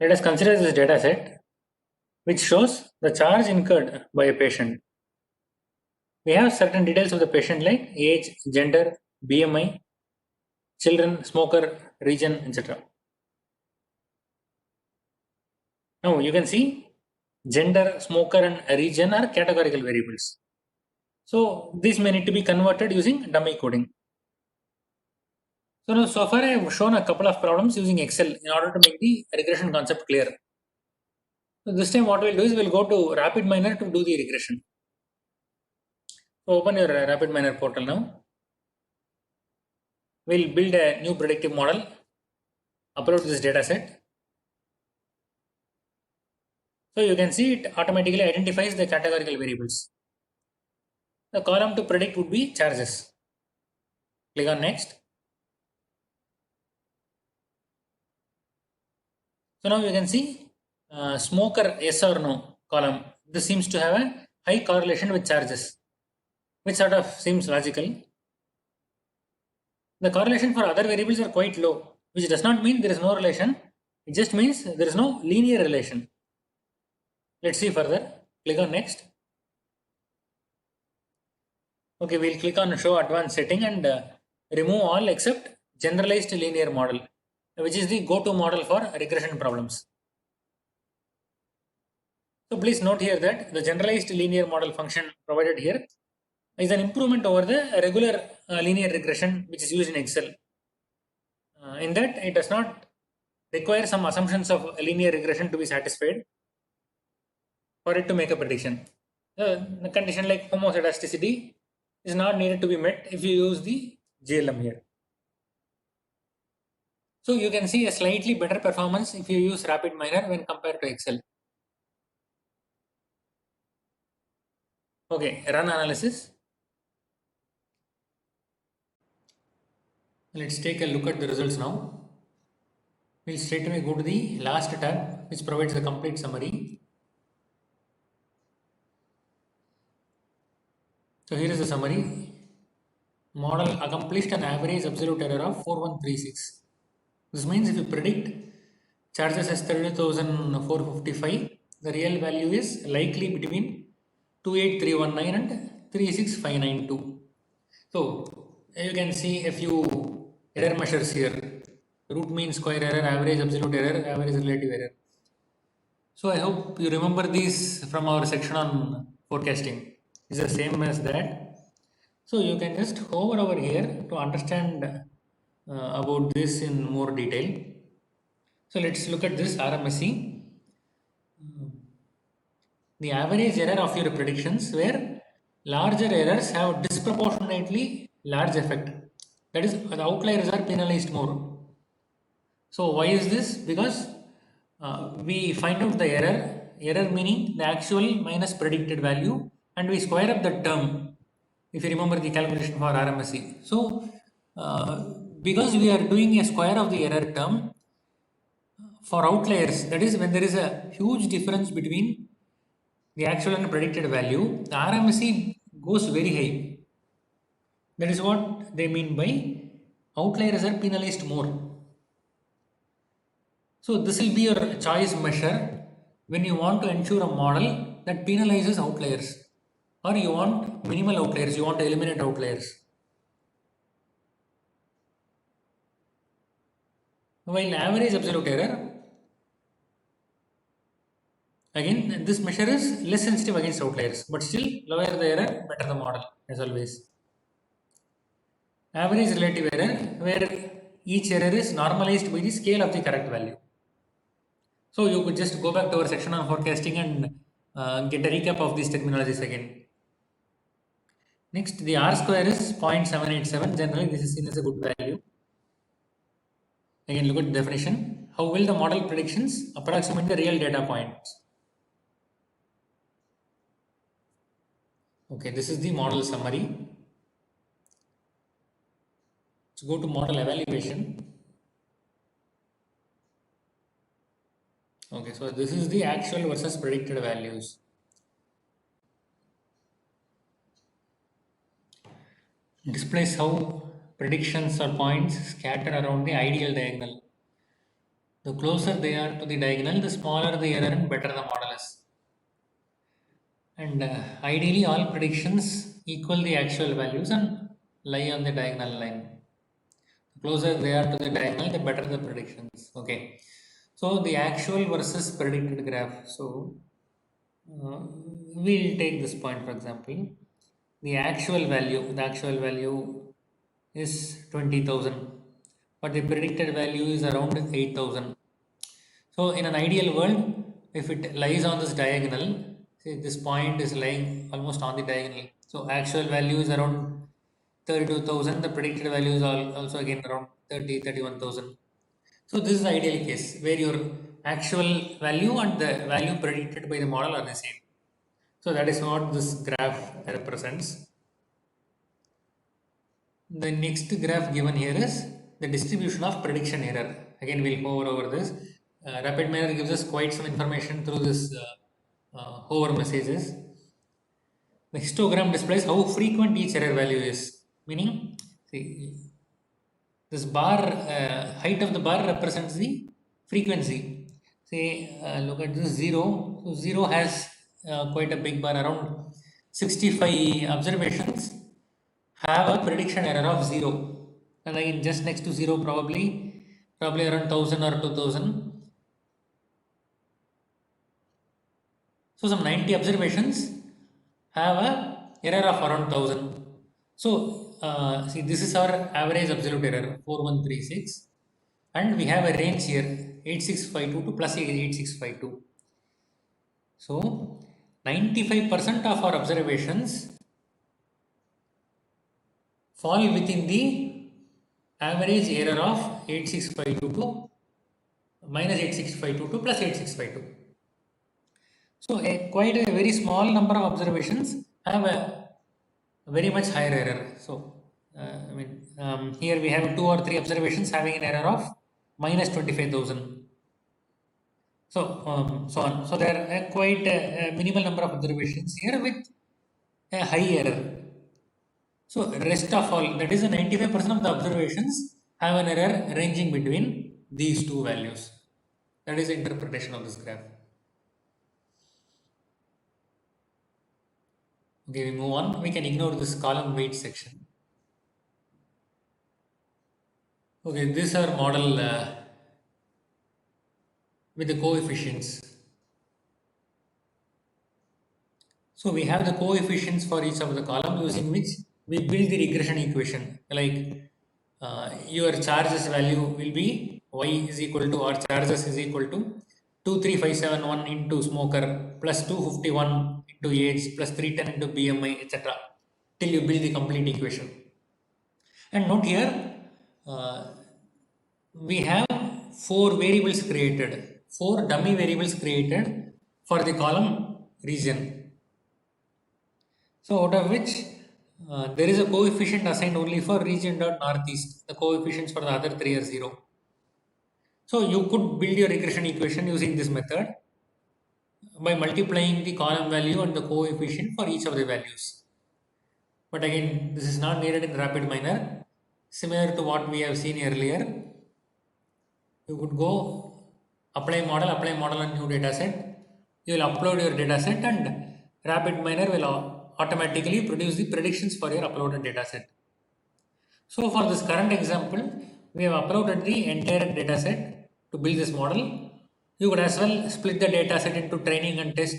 Let us consider this data set which shows the charge incurred by a patient. We have certain details of the patient like age, gender, BMI, children, smoker, region, etc. Now you can see gender, smoker and region are categorical variables. So these may need to be converted using dummy coding. So now so far I have shown a couple of problems using Excel in order to make the regression concept clear. So this time what we'll do is we'll go to RapidMiner to do the regression. So open your RapidMiner portal now. We'll build a new predictive model, upload this data set. So you can see it automatically identifies the categorical variables. The column to predict would be charges. Click on next. So now you can see smoker yes or no column. This seems to have a high correlation with charges, which sort of seems logical. The correlation for other variables are quite low, which does not mean there is no relation. It just means there is no linear relation. Let's see further. Click on next. Okay, we'll click on show advanced setting and remove all except generalized linear model, which is the go-to model for regression problems. So please note here that the generalized linear model function provided here is an improvement over the regular linear regression which is used in Excel. In that it does not require some assumptions of linear regression to be satisfied for it to make a prediction. The condition like homoscedasticity is not needed to be met if you use the GLM here. So you can see a slightly better performance if you use RapidMiner when compared to Excel. Okay, run analysis. Let's take a look at the results now. We'll straight away go to the last tab which provides the complete summary. So here is the summary. Model accomplished an average absolute error of 4136. This means if you predict charges as 32,455, the real value is likely between 28319 and 36592. So you can see a few error measures here: root mean square error, average absolute error, average relative error. So I hope you remember these from our section on forecasting. It's the same as that. So you can just hover over here to understand about this in more detail. So let's look at this RMSE. The average error of your predictions where larger errors have disproportionately large effect. That is, the outliers are penalized more. So why is this? Because we find out the error meaning the actual minus predicted value, and we square up the term. If you remember the calculation for RMSE. So because we are doing a square of the error term for outliers, that is when there is a huge difference between the actual and predicted value, the RMSE goes very high. That is what they mean by outliers are penalized more. So this will be your choice measure when you want to ensure a model that penalizes outliers, or you want minimal outliers, you want to eliminate outliers. While average absolute error, again this measure is less sensitive against outliers, but still lower the error, better the model as always. Average relative error, where each error is normalized by the scale of the correct value. So you could just go back to our section on forecasting and get a recap of these terminologies again. Next, the R square is 0.787. Generally, this is seen as a good value. Again, look at the definition. How will the model predictions approximate the real data points? Okay, this is the model summary. Let's go to model evaluation. Okay, so this is the actual versus predicted values. Displays how predictions or points scatter around the ideal diagonal. The closer they are to the diagonal, the smaller the error and better the model is. And ideally, all predictions equal the actual values and lie on the diagonal line. The closer they are to the diagonal, the better the predictions. Okay. So the actual versus predicted graph. So we'll take this point for example. The actual value is 20,000, but the predicted value is around 8,000. So in an ideal world, if it lies on this diagonal, say this point is lying almost on the diagonal. So actual value is around 32,000. The predicted value is also again around 31,000. So this is the ideal case where your actual value and the value predicted by the model are the same. So that is what this graph represents. The next graph given here is the distribution of prediction error. Again, we'll hover over this. RapidMiner gives us quite some information through this hover messages. The histogram displays how frequent each error value is. Meaning, see, this bar, height of the bar represents the frequency. Say, look at this 0. So 0 has quite a big bar, around 65 observations have a prediction error of 0. And again, just next to 0, probably around 1000 or 2000. So some 90 observations have a error of around 1000. So see, this is our average absolute error 4136, and we have a range here 8652 to plus 8652. So 95% of our observations fall within the average error of 8652 to minus 8652 to plus 8652. So quite a very small number of observations have a very much higher error. So here we have 2 or 3 observations having an error of minus 25,000. So on. So there are quite a minimal number of observations here with a high error. So rest of all, that is 95% of the observations have an error ranging between these two values. That is the interpretation of this graph. Okay, we move on. We can ignore this column weight section. Okay, this is our model with the coefficients. So we have the coefficients for each of the column using which we build the regression equation. Like your charges value will be y is equal to, or charges is equal to 23571 into smoker plus 251 into age plus 310 into BMI, etc. till you build the complete equation. And note here, we have 4 variables created, 4 dummy variables created for the column region. So out of which there is a coefficient assigned only for region dot northeast. The coefficients for the other 3 are 0. So you could build your regression equation using this method by multiplying the column value and the coefficient for each of the values. But again, this is not needed in RapidMiner. Similar to what we have seen earlier, you could go apply model on new dataset. You will upload your dataset and RapidMiner will automatically produce the predictions for your uploaded dataset. So for this current example, we have uploaded the entire dataset to build this model. You could as well split the dataset into training and test,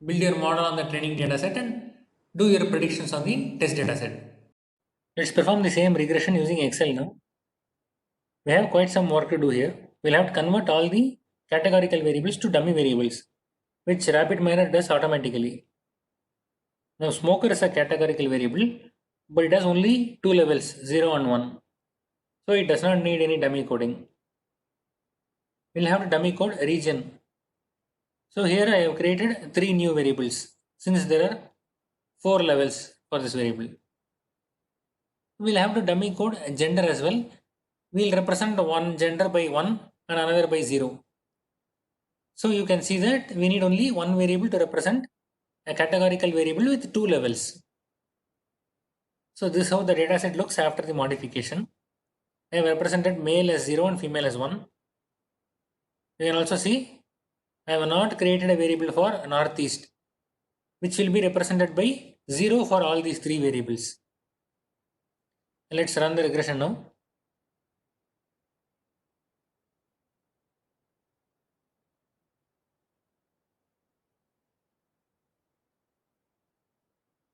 build your model on the training dataset and do your predictions on the test dataset. Let's perform the same regression using Excel now. We have quite some work to do here. We'll have to convert all the categorical variables to dummy variables, which RapidMiner does automatically. Now smoker is a categorical variable, but it has only 2 levels, 0 and 1. So it does not need any dummy coding. We'll have to dummy code region. So here I have created 3 new variables since there are 4 levels for this variable. We'll have to dummy code gender as well. We'll represent one gender by 1 and another by 0. So you can see that we need only one variable to represent a categorical variable with 2 levels. So this is how the dataset looks after the modification. I have represented male as 0 and female as 1. You can also see I have not created a variable for northeast, which will be represented by 0 for all these three variables. Let's run the regression now.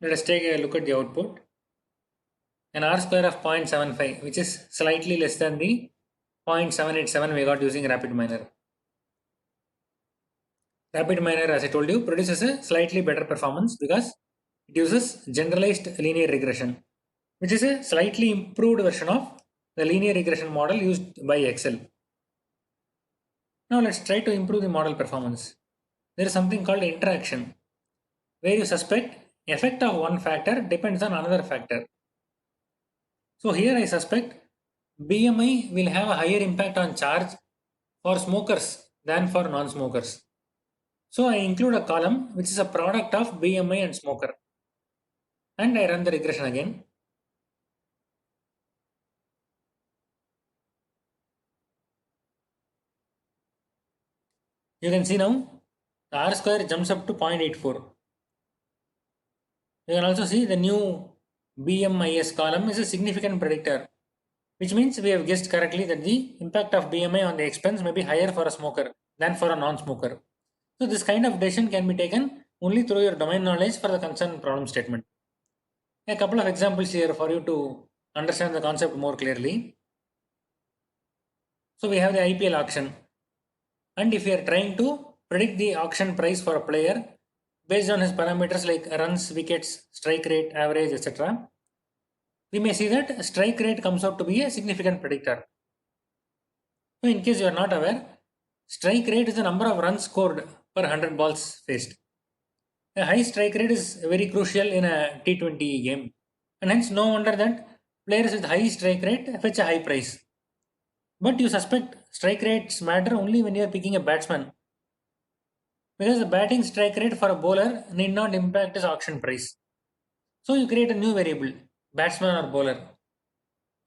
Let us take a look at the output. An R square of 0.75, which is slightly less than the 0.787 we got using RapidMiner. RapidMiner, as I told you, produces a slightly better performance because it uses generalized linear regression, which is a slightly improved version of the linear regression model used by Excel. Now let's try to improve the model performance. There is something called interaction, where you suspect effect of one factor depends on another factor. So here I suspect BMI will have a higher impact on charge for smokers than for non-smokers. So I include a column which is a product of BMI and smoker. And I run the regression again. You can see now the R square jumps up to 0.84. You can also see the new BMIS column is a significant predictor, which means we have guessed correctly that the impact of BMI on the expense may be higher for a smoker than for a non-smoker. So this kind of decision can be taken only through your domain knowledge for the concerned problem statement. A couple of examples here for you to understand the concept more clearly. So we have the IPL auction, and if we are trying to predict the auction price for a player based on his parameters like runs, wickets, strike rate, average, etc., we may see that strike rate comes out to be a significant predictor. So in case you are not aware, strike rate is the number of runs scored per 100 balls faced. A high strike rate is very crucial in a T20 game, and hence no wonder that players with high strike rate fetch a high price. But you suspect strike rates matter only when you are picking a batsman, because the batting strike rate for a bowler need not impact his auction price. So you create a new variable, batsman or bowler,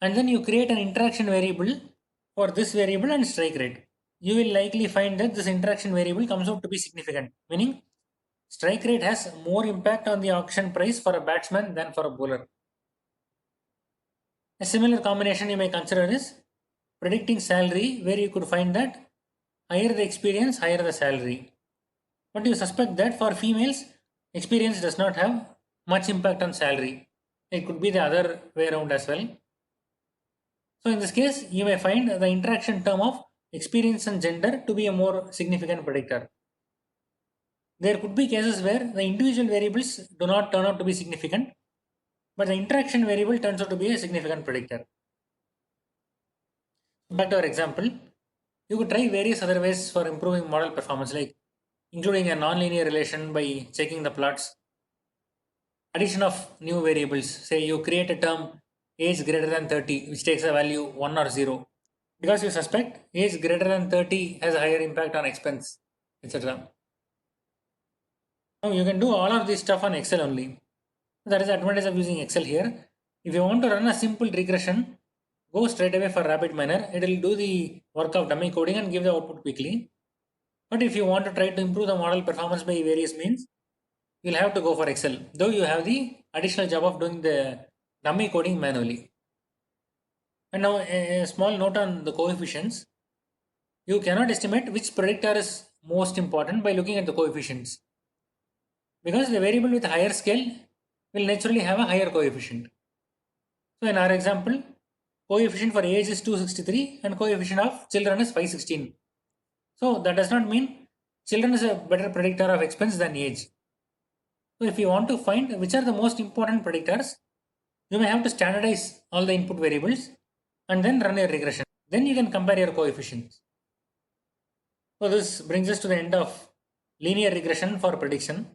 and then you create an interaction variable for this variable and strike rate. You will likely find that this interaction variable comes out to be significant, meaning strike rate has more impact on the auction price for a batsman than for a bowler. A similar combination you may consider is predicting salary, where you could find that higher the experience, higher the salary. But you suspect that for females, experience does not have much impact on salary. It could be the other way around as well. So in this case, you may find the interaction term of experience and gender to be a more significant predictor. There could be cases where the individual variables do not turn out to be significant, but the interaction variable turns out to be a significant predictor. Back to our example, you could try various other ways for improving model performance, like including a nonlinear relation by checking the plots, addition of new variables. Say you create a term age greater than 30, which takes a value 1 or 0, because you suspect age greater than 30 has a higher impact on expense, etc. Now you can do all of this stuff on Excel only. That is the advantage of using Excel here. If you want to run a simple regression, go straight away for RapidMiner. It will do the work of dummy coding and give the output quickly. But if you want to try to improve the model performance by various means, you'll have to go for Excel, though you have the additional job of doing the dummy coding manually. And now a small note on the coefficients. You cannot estimate which predictor is most important by looking at the coefficients, because the variable with higher scale will naturally have a higher coefficient. So in our example, coefficient for age is 263 and coefficient of children is 516. So that does not mean children is a better predictor of expense than age. So if you want to find which are the most important predictors, you may have to standardize all the input variables and then run a regression. Then you can compare your coefficients. So this brings us to the end of linear regression for prediction.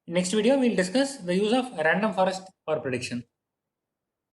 In next video, we will discuss the use of random forest for prediction.